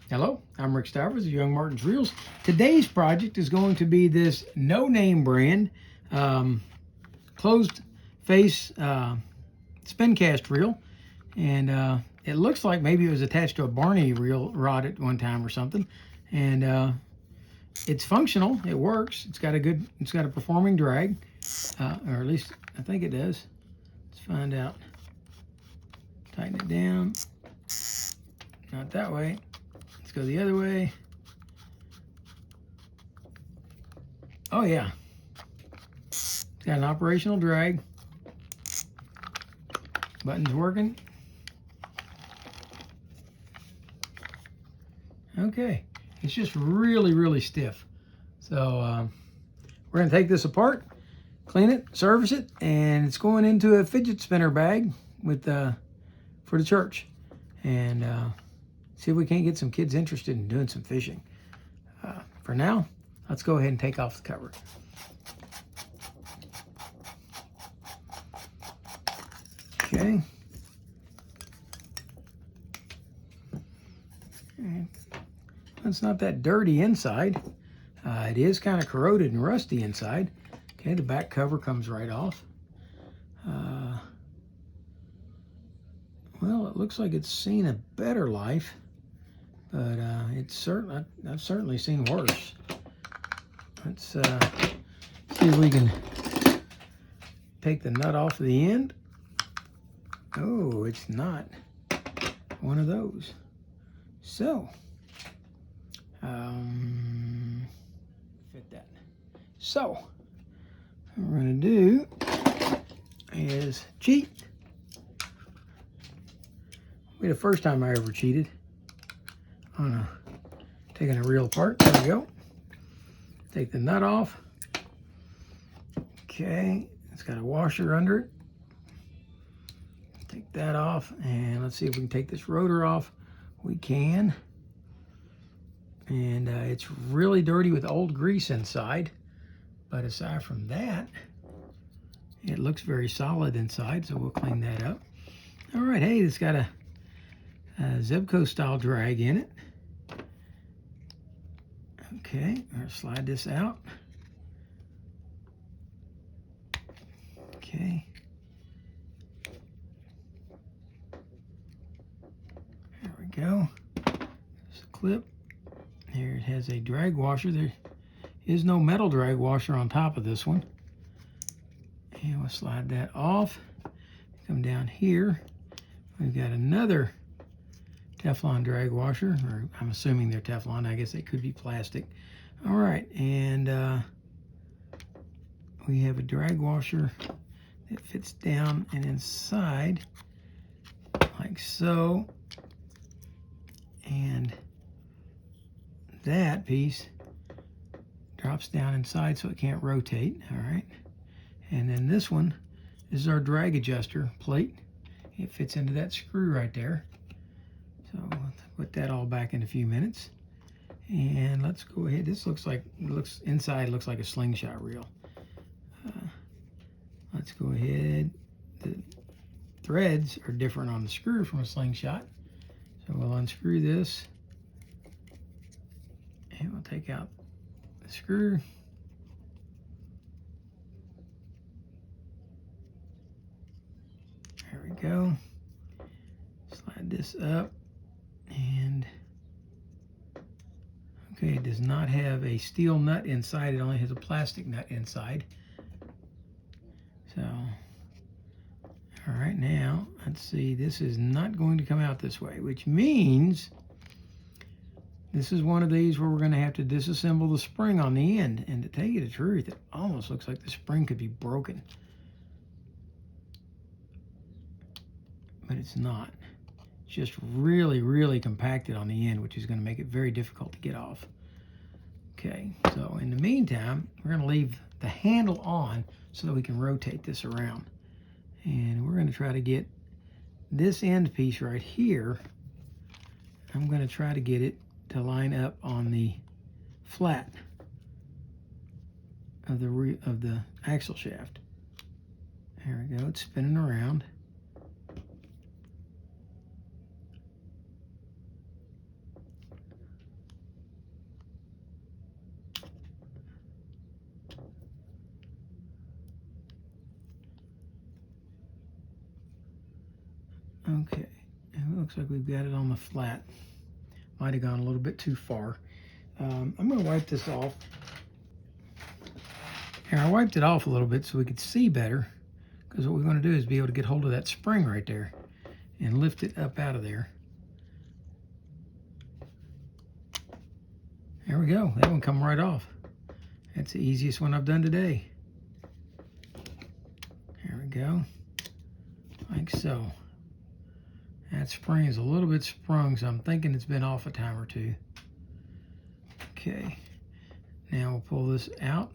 Hello, I'm Rick Stivers of YoungMartin'sReels. Today's project is going to be this no-name brand closed face Spincast reel. And it looks like maybe it was attached to a Barney reel rod at one time or something. And it's functional, it works. It's got a performing drag, or at least I think it does. Let's find out. Tighten it down. Not that way. Let's go the other way. Oh yeah. It's got an operational drag. Button's working. Okay. It's just really, really stiff. So we're going to take this apart, clean it, service it, and it's going into a fidget spinner bag with for the church. And see if we can't get some kids interested in doing some fishing. For now, let's go ahead and take off the cover. Okay. And it's not that dirty inside. It is kind of corroded and rusty inside. Okay, the back cover comes right off. Well, it looks like it's seen a better life, but I've certainly seen worse. Let's see if we can take the nut off the end. Oh, it's not one of those. So, fit that. So, what we're going to do is cheat. The first time I ever cheated on taking a reel apart. There we go. Take the nut off. Okay, it's got a washer under it. Take that off, and let's see if we can take this rotor off. We can. And it's really dirty with old grease inside, but aside from that, it looks very solid inside, so we'll clean that up. All right, hey, it's got a Zebco style drag in it. Okay, I'll slide this out. Okay. There we go. There's a clip. Here it has a drag washer. There is no metal drag washer on top of this one. And we'll slide that off. Come down here. We've got another Teflon drag washer, or I'm assuming they're Teflon. I guess they could be plastic. All right, and we have a drag washer that fits down and inside like so, and that piece drops down inside so it can't rotate. All right, and then this one is our drag adjuster plate. It fits into that screw right there. So we'll put that all back in a few minutes. And let's go ahead. This looks like a slingshot reel. Let's go ahead. The threads are different on the screw from a slingshot. So we'll unscrew this. And we'll take out the screw. There we go. Slide this up. And okay, it does not have a steel nut inside. It only has a plastic nut inside. So, all right, now let's see. This is not going to come out this way, which means this is one of these where we're going to have to disassemble the spring on the end. And to tell you the truth, it almost looks like the spring could be broken, but it's not. It's just really, really compacted on the end, which is going to make it very difficult to get off. Okay, so in the meantime, we're going to leave the handle on so that we can rotate this around. And we're going to try to get this end piece right here. I'm going to try to get it to line up on the flat of the axle shaft. There we go, it's spinning around. Okay, it looks like we've got it on the flat. Might have gone a little bit too far. I'm going to wipe this off. Here, I wiped it off a little bit so we could see better, because what we're going to do is be able to get hold of that spring right there and lift it up out of there. There we go. That one come right off. That's the easiest one I've done today. There we go. Like so. That spring is a little bit sprung, so I'm thinking it's been off a time or two. Okay. Now we'll pull this out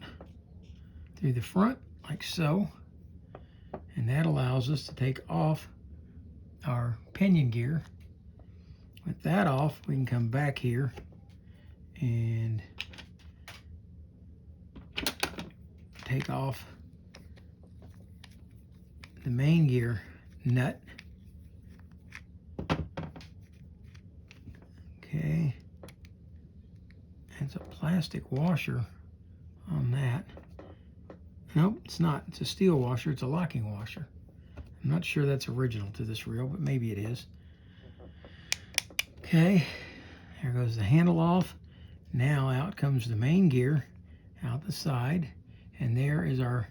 through the front, like so. And that allows us to take off our pinion gear. With that off, we can come back here and take off the main gear nut. Okay. It's a plastic washer on that. Nope, it's not. It's a steel washer. It's a locking washer. I'm not sure that's original to this reel, but maybe it is. Okay, there goes the handle off. Now out comes the main gear out the side, and there is our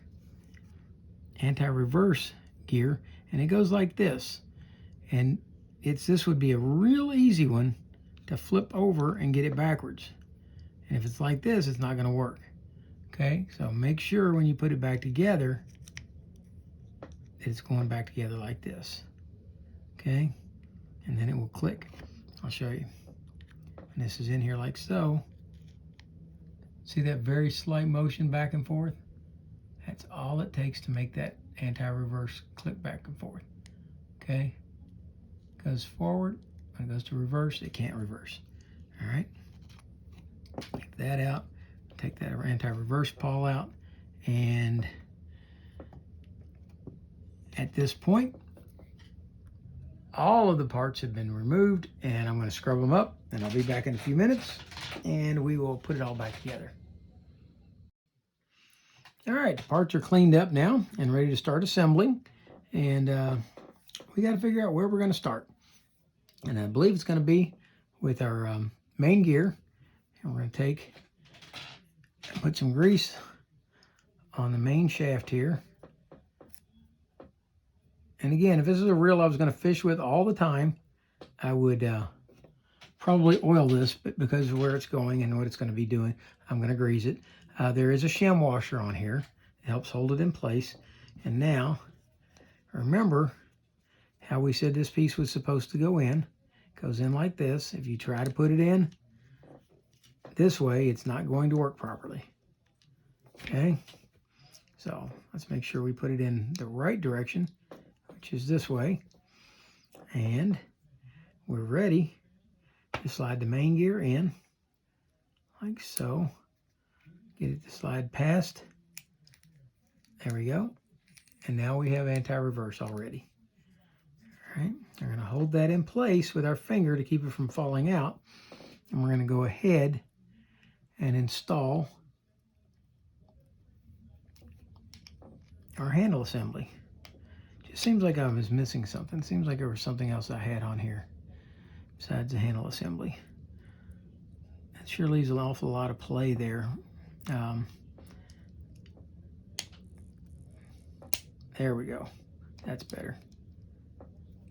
anti-reverse gear, and it goes like this. And this would be a real easy one to flip over and get it backwards. And if it's like this, it's not going to work. Okay, so make sure when you put it back together, it's going back together like this. Okay, and then it will click. I'll show you. And this is in here like so. See that very slight motion back and forth? That's all it takes to make that anti-reverse click back and forth. Okay, goes forward, when it goes to reverse, it can't reverse. All right, take that out, take that anti-reverse pawl out, and at this point, all of the parts have been removed, and I'm going to scrub them up, and I'll be back in a few minutes, and we will put it all back together. All right, the parts are cleaned up now and ready to start assembling, and we got to figure out where we're going to start. And I believe it's going to be with our main gear, and we're going to put some grease on the main shaft here. And again, if this is a reel I was going to fish with all the time, I would probably oil this, but because of where it's going and what it's going to be doing, I'm going to grease it. There is a shim washer on here. It helps hold it in place. And now, remember how we said this piece was supposed to go in. It goes in like this. If you try to put it in this way, it's not going to work properly. Okay? So let's make sure we put it in the right direction, which is this way. And we're ready to slide the main gear in, like so. Get it to slide past. There we go. And now we have anti-reverse already. All right, we're going to hold that in place with our finger to keep it from falling out. And we're going to go ahead and install our handle assembly. Just seems like I was missing something. Seems like there was something else I had on here besides the handle assembly. That sure leaves an awful lot of play there. There we go. That's better.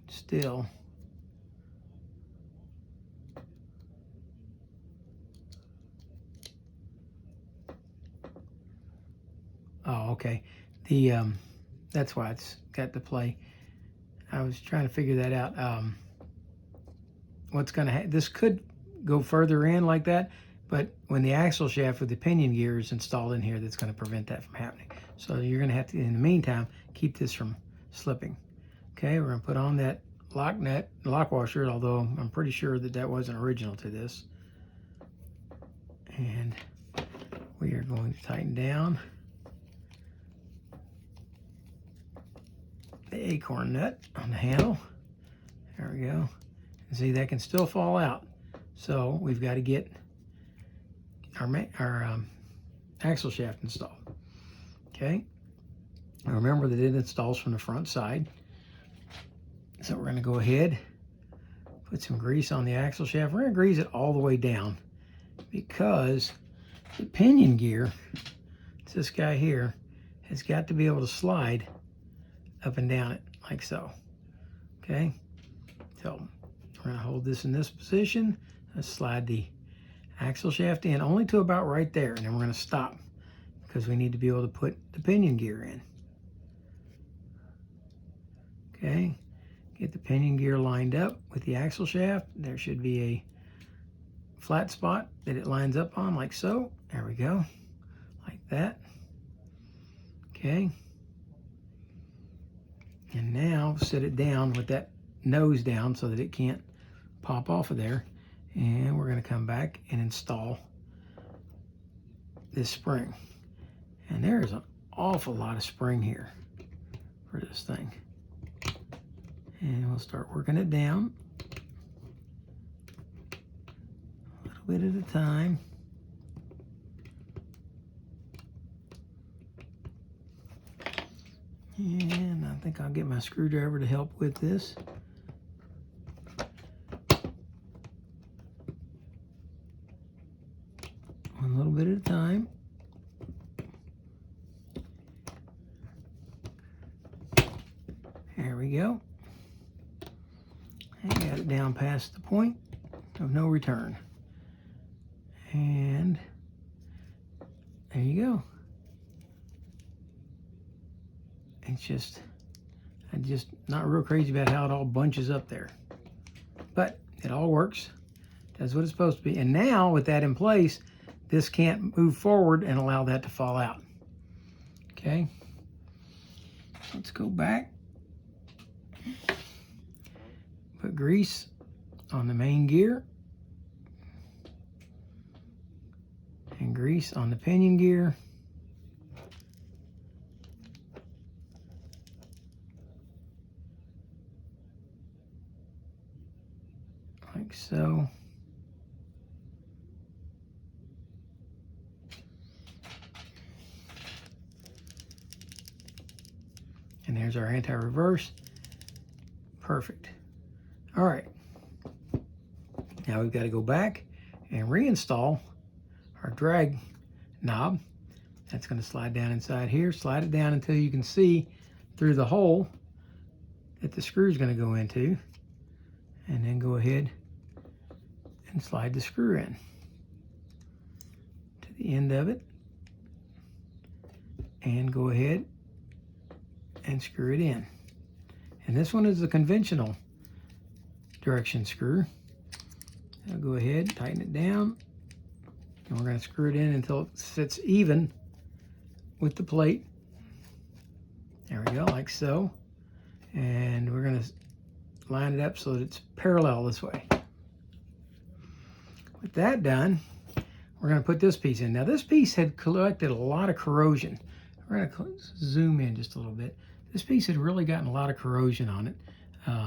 Still. Oh, okay. That's why it's got the play. I was trying to figure that out. What's going to this could go further in like that, but when the axle shaft with the pinion gear is installed in here, that's going to prevent that from happening. So you're going to have to, in the meantime, keep this from slipping. Okay, we're going to put on that lock washer, although I'm pretty sure that that wasn't original to this. And we are going to tighten down the acorn nut on the handle. There we go. And see, that can still fall out. So we've got to get our axle shaft installed. Okay. Now remember that it installs from the front side. So we're going to go ahead, put some grease on the axle shaft. We're going to grease it all the way down because the pinion gear, it's this guy here, has got to be able to slide up and down it like so. Okay, so we're going to hold this in this position. Let's slide the axle shaft in only to about right there, and then we're going to stop because we need to be able to put the pinion gear in. Okay, get the pinion gear lined up with the axle shaft. There should be a flat spot that it lines up on like so. There we go, like that. Okay, and now set it down with that nose down so that it can't pop off of there. And we're going to come back and install this spring. And there is an awful lot of spring here for this thing. And we'll start working it down a little bit at a time. And I think I'll get my screwdriver to help with this. One little bit at a time. There we go. I got it down past the point of no return. And there you go. It's just, I'm just not real crazy about how it all bunches up there. But it all works. That's what it's supposed to be. And now with that in place, this can't move forward and allow that to fall out. Okay. Let's go back. Put grease on the main gear. And grease on the pinion gear. Like so. And there's our anti-reverse. Perfect. All right. Now we've got to go back and reinstall our drag knob. That's going to slide down inside here. Slide it down until you can see through the hole that the screw is going to go into. And then go ahead and slide the screw in to the end of it. And go ahead and screw it in. And this one is the conventional direction screw. I'll go ahead, tighten it down, and we're going to screw it in until it sits even with the plate. There we go, like so. And we're going to line it up so that it's parallel this way. With that done, we're going to put this piece in. Now this piece had collected a lot of corrosion. We're going to zoom in just a little bit. This piece had really gotten a lot of corrosion on it.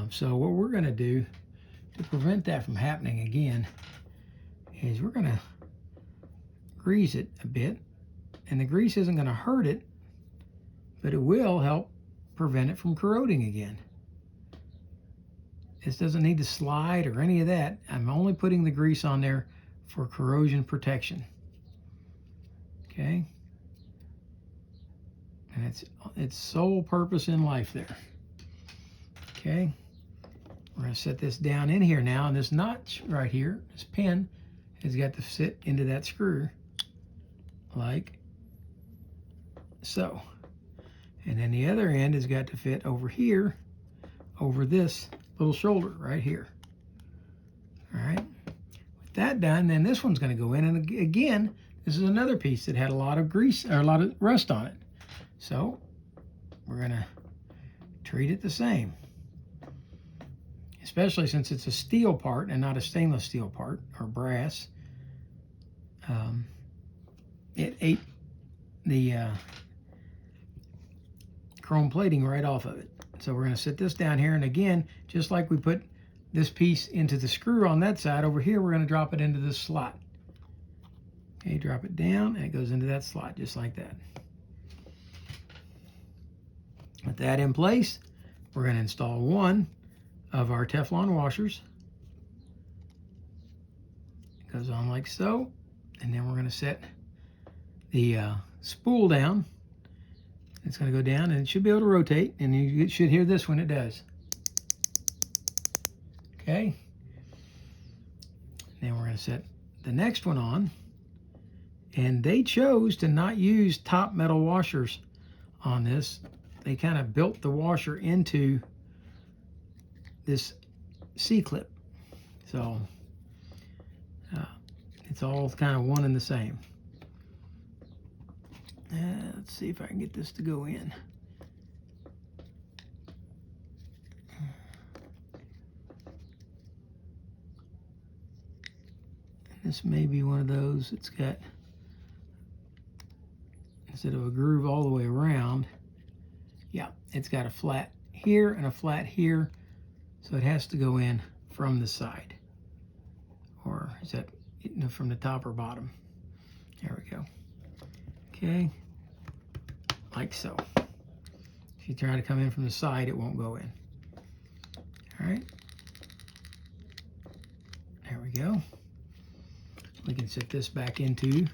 So what we're going to do to prevent that from happening again is we're going to grease it a bit. And the grease isn't going to hurt it, but it will help prevent it from corroding again. This doesn't need to slide or any of that. I'm only putting the grease on there for corrosion protection. Okay? And it's its sole purpose in life there. Okay? We're going to set this down in here now, and this notch right here, this pin, has got to sit into that screw like so. And then the other end has got to fit over here, over this little shoulder right here. All right. With that done, then this one's going to go in, and again, this is another piece that had a lot of grease or a lot of rust on it. So we're going to treat it the same, especially since it's a steel part and not a stainless steel part or brass. It ate the chrome plating right off of it. So we're going to sit this down here, and again, just like we put this piece into the screw on that side, over here we're going to drop it into this slot. Okay, drop it down, and it goes into that slot just like that. With that in place, we're going to install one of our Teflon washers. It goes on like so, and then we're going to set the spool down. It's going to go down, and it should be able to rotate, and you should hear this when it does. Okay. Then we're going to set the next one on, and they chose to not use top metal washers on this. They kind of built the washer into this C-clip, so it's all kind of one and the same. Let's see if I can get this to go in. This may be one of those that's got, instead of a groove all the way around, yeah, it's got a flat here and a flat here, so it has to go in from the side. Or is that from the top or bottom? There we go. Okay, like so. If you try to come in from the side, it won't go in. All right, there we go. We can set this back into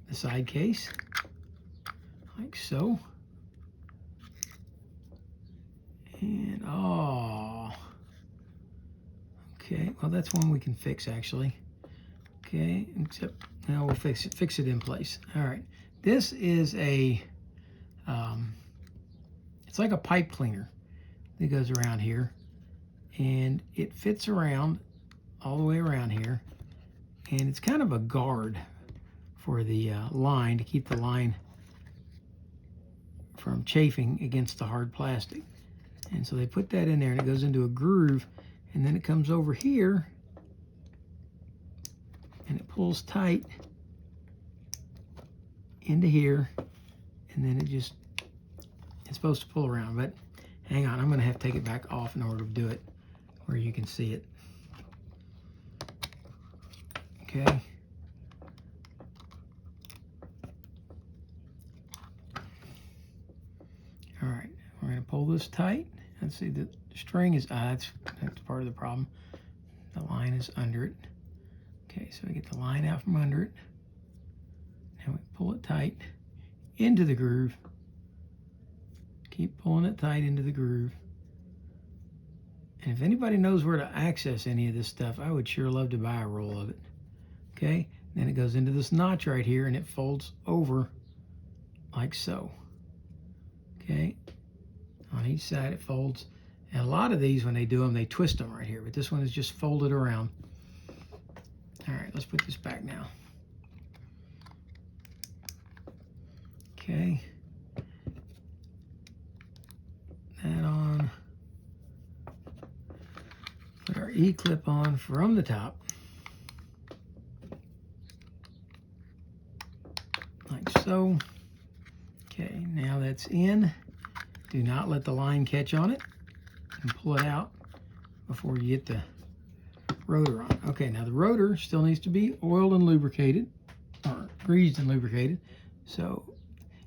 the side case, like so. And, oh, okay, well, that's one we can fix, actually. Okay, except now we'll fix it in place. All right, this is a, it's like a pipe cleaner that goes around here, and it fits around all the way around here, and it's kind of a guard for the line, to keep the line from chafing against the hard plastic. And so they put that in there, and it goes into a groove, and then it comes over here, and it pulls tight into here, and then it's supposed to pull around. But hang on, I'm going to have to take it back off in order to do it where you can see it. Okay. All right, we're going to pull this tight. Let's see, the string is, that's part of the problem. The line is under it. Okay, so we get the line out from under it. Now we pull it tight into the groove. Keep pulling it tight into the groove. And if anybody knows where to access any of this stuff, I would sure love to buy a roll of it. Okay, then it goes into this notch right here, and it folds over like so. Okay, on each side it folds. And a lot of these, when they do them, they twist them right here, but this one is just folded around. All right, let's put this back now. Okay, that on. Put our E-clip on from the top. Like so. Okay, now that's in. Do not let the line catch on it, and pull it out before you get the rotor on. Okay, now the rotor still needs to be oiled and lubricated, or greased and lubricated. So,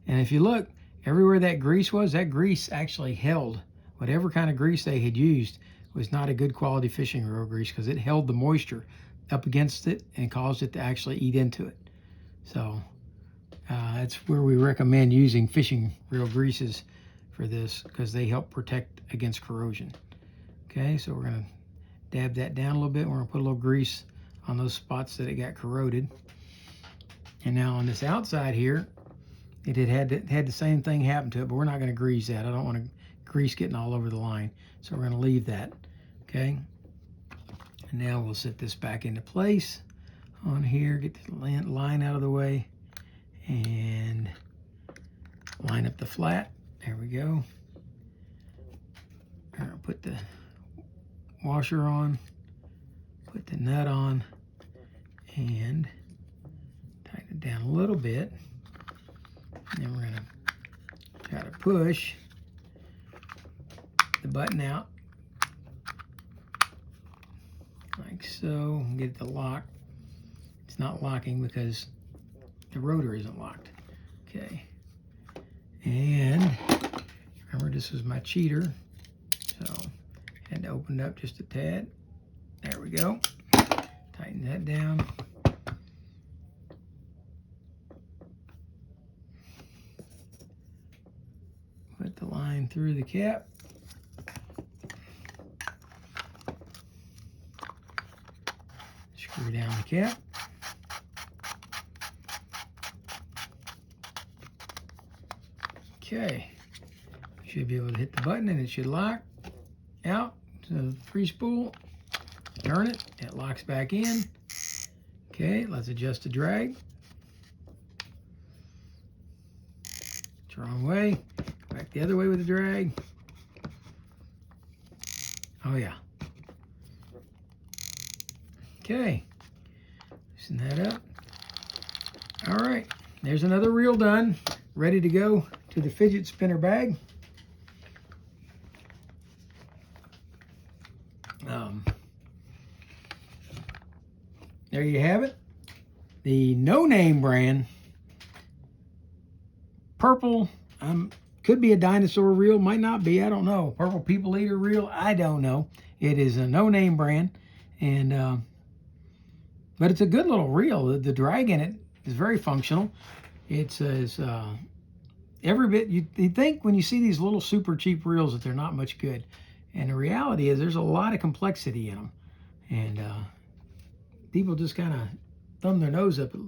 and if you look, everywhere that grease actually held. Whatever kind of grease they had used was not a good quality fishing reel grease, because it held the moisture up against it and caused it to actually eat into it. So that's where we recommend using fishing reel greases for this, because they help protect against corrosion. Okay, so we're going to dab that down a little bit. We're going to put a little grease on those spots that it got corroded. And now on this outside here, it had the same thing happen to it, but we're not going to grease that. I don't want to grease getting all over the line, so we're going to leave that. Okay, and now we'll set this back into place on here, get the line out of the way, and line up the flat. There we go. I'll put the washer on, put the nut on, and tighten it down a little bit. And then we're going to try to push the button out like so, and get it to lock. It's not locking because the rotor isn't locked. Okay, and remember, this was my cheater, so Had to open it up just a tad. There we go. Tighten that down. Put the line through the cap. Screw down the cap. Okay. Should be able to hit the button and it should lock out. So the free spool, turn it, it locks back in. Okay, let's adjust the drag. It's the wrong way. Back the other way with the drag. Oh yeah. Okay, loosen that up. All right, there's another reel done, ready to go to the fidget spinner bag. There you have it. The no-name brand, purple, could be a dinosaur reel, might not be, I don't know. Purple people eater reel, I don't know. It is a no-name brand, and but it's a good little reel. The drag in it is very functional. It says every bit, you think when you see these little super cheap reels that they're not much good. And the reality is there's a lot of complexity in them. And people just kind of thumb their nose up at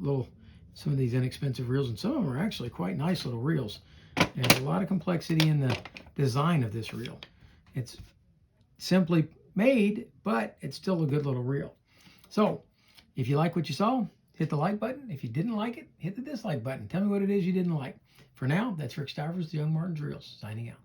some of these inexpensive reels. And some of them are actually quite nice little reels. There's a lot of complexity in the design of this reel. It's simply made, but it's still a good little reel. So if you like what you saw, hit the like button. If you didn't like it, hit the dislike button. Tell me what it is you didn't like. For now, that's Rick Stivers, the Young Martin's Reels, signing out.